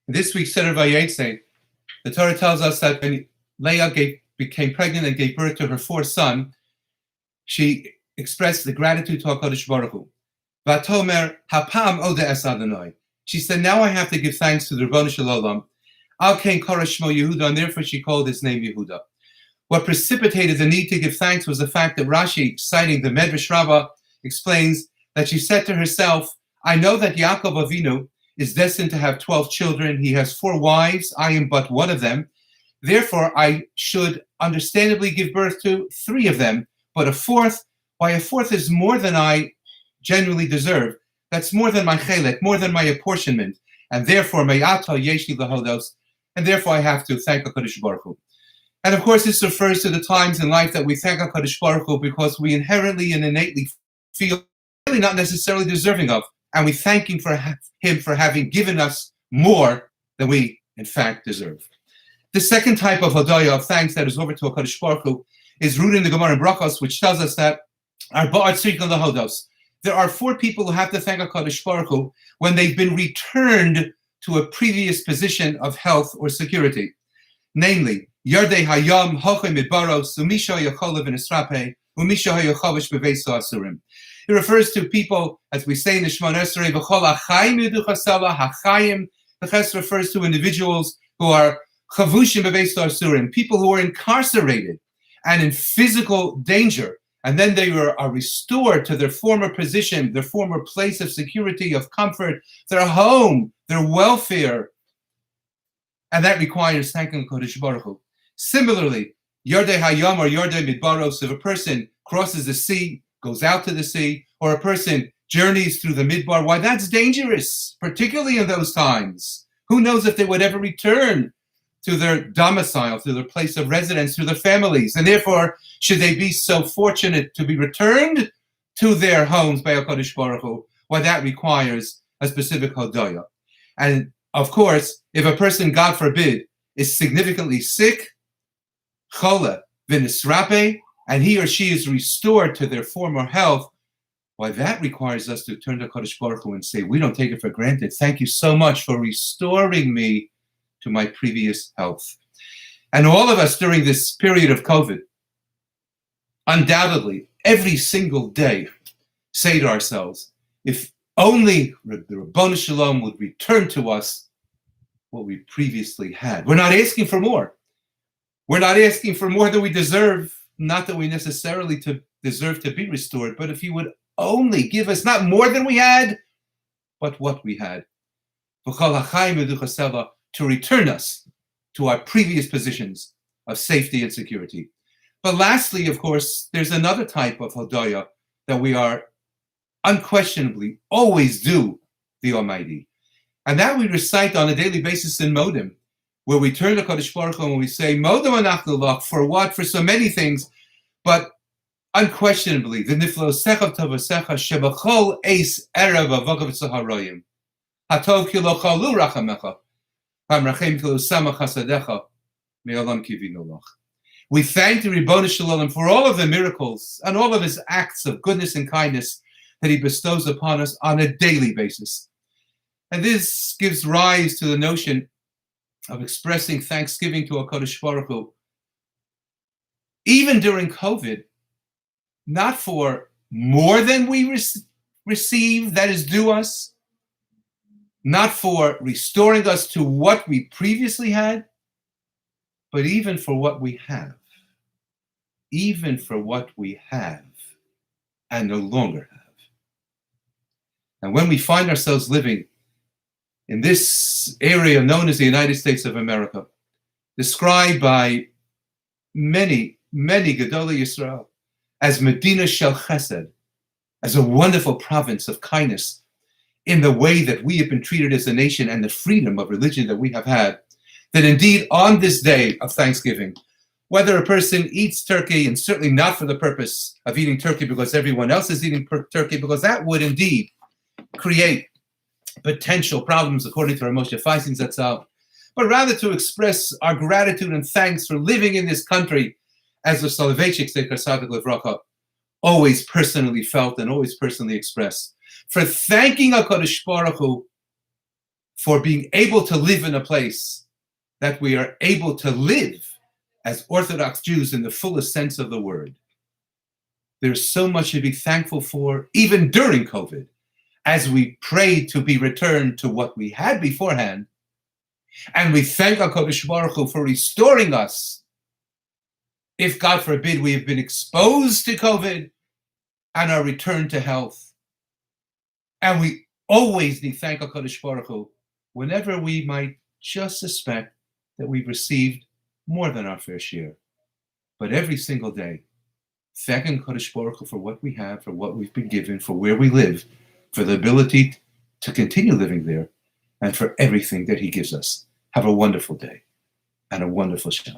In this week's Seder VaYetzei, the Torah tells us that when Leah became pregnant and gave birth to her fourth son, she expressed the gratitude to HaKadosh Baruch Hu. Vatomer hapam oda es Adonai. She said, now I have to give thanks to the Ribono Shel Olam. Al Kain Kara Shmo Yehuda, and therefore she called his name Yehuda. What precipitated the need to give thanks was the fact that Rashi, citing the Medrash Rabbah, explains that she said to herself, I know that Yaakov Avinu is destined to have 12 children. He has 4 wives. I am but one of them. Therefore, I should understandably give birth to 3 of them, but a fourth, why a fourth is more than I genuinely deserve. That's more than my chelek, more than my apportionment. And therefore, me'ata yeshli lahodos, and therefore I have to thank HaKadosh Baruch Hu. And of course, this refers to the times in life that we thank HaKadosh Baruch Hu because we inherently and innately feel really not necessarily deserving of. And we thank him for having given us more than we, in fact, deserve. The second type of hodaya, of thanks that is over to HaKadosh Baruch Hu, is rooted in the Gemara in Brachos, which tells us that there are 4 people who have to thank HaKadosh Baruch Hu when they've been returned to a previous position of health or security. Namely, Yardei Hayam, Hoche Midbaros, Umisha Yacholev in Esrape, Umisha Hayachovish Beveso Asurim. It refers to people, as we say in the Shemona Esrei, V'chol HaChaim Yiduchasela, HaChaim. The Ches refers to individuals who are Chavushim Beveso Asurim, people who are incarcerated and in physical danger. And then they are restored to their former position, their former place of security, of comfort, their home, their welfare. And that requires thanking Kodesh Baruch Hu. Similarly, Yardei Hayam or Yardei Midbaros, if a person crosses the sea, goes out to the sea, or a person journeys through the Midbar, why that's dangerous, particularly in those times. Who knows if they would ever return to their domicile, to their place of residence, to their families. And therefore, should they be so fortunate to be returned to their homes by HaKadosh Baruch Hu, well, that requires a specific hodaya. And of course, if a person, God forbid, is significantly sick, chola v'nisrape, and he or she is restored to their former health, why that requires us to turn to HaKadosh Baruch Hu and say, we don't take it for granted. Thank you so much for restoring me to my previous health. And all of us during this period of COVID, undoubtedly, every single day, say to ourselves, if only the Ribono Shel Olam would return to us what we previously had. We're not asking for more. We're not asking for more than we deserve, not that we necessarily deserve to be restored, but if he would only give us not more than we had, but what we had. To return us to our previous positions of safety and security. But lastly, of course, there's another type of hodaya that we are unquestionably always do the Almighty. And that we recite on a daily basis in Modim, where we turn to Kodesh Baruch Hu and we say, Modim anachnu lach, for what? For so many things, but unquestionably, the niflo secha tovasecha shebachol eis erev avogav tzaharoyim. Hatov ki lo chalu rachamecha. We thank the Ribono Shel Olam for all of the miracles and all of his acts of goodness and kindness that he bestows upon us on a daily basis. And this gives rise to the notion of expressing thanksgiving to HaKadosh Baruch Hu, even during COVID, not for more than we receive that is due us, not for restoring us to what we previously had, but even for what we have. Even for what we have and no longer have. And when we find ourselves living in this area known as the United States of America, described by many, many Gedolei Yisrael as Medina Shel Chesed, as a wonderful province of kindness, in the way that we have been treated as a nation and the freedom of religion that we have had, that indeed on this day of Thanksgiving, whether a person eats turkey, and certainly not for the purpose of eating turkey because everyone else is eating turkey, because that would indeed create potential problems according to our Moshe Feinstein Zatzal, but rather to express our gratitude and thanks for living in this country as the Soloveitchik Zecher Tzadik Livracha always personally felt and always personally expressed. For thanking HaKadosh Baruch Hu for being able to live in a place that we are able to live as Orthodox Jews in the fullest sense of the word. There's so much to be thankful for, even during COVID, as we pray to be returned to what we had beforehand. And we thank HaKadosh Baruch Hu for restoring us. If, God forbid, we have been exposed to COVID and are returned to health. And we always need to thank HaKadosh Baruch Hu whenever we might just suspect that we've received more than our fair share. But every single day, thanking HaKadosh Baruch Hu for what we have, for what we've been given, for where we live, for the ability to continue living there, and for everything that he gives us. Have a wonderful day and a wonderful Shabbat.